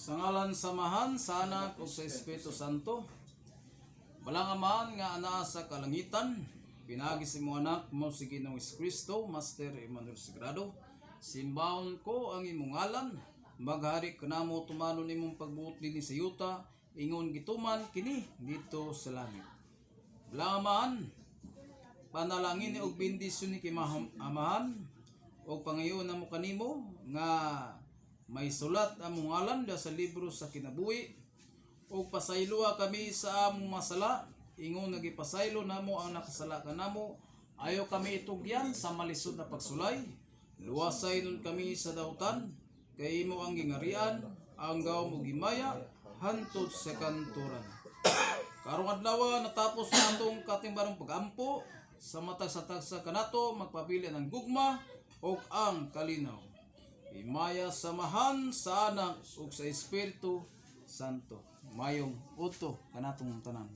Sa ngalan samahan, sa Anak ug sa Espiritu Santo. Walang aman nga ana sa kalangitan, pinagi si mo anak mo si Ginoong Kristo, Master Emmanuel Sagrado. Simbahon ko ang imong ngalan, maghari kanamo tumanon imong pagbuot dinhi sa yuta, ingon gituman kini dito sa langit. Walang aman, panalangin ni og bendisyon ni Amahan og pangayoon namo kanimo nga may sulat among ngalan sa libro sa kinabuhi ug pasayloa kami sa among masala ingon nagipasaylo namo ang nakasala kanamo ayo kami itugyan sa malisod na pagsulay luwasay nun kami sa dautan kay imo ang gingarian ang gaw mo gimaya hantod sa kanturan. Karong adlaw natapos na atong katimbarong pagampo sa matag sa tagsa kanato magpabili ng gugma ug ang kalinaw. Himaya samahan sa Anak ug sa Espiritu Santo. Mayong uto kanatong tanan.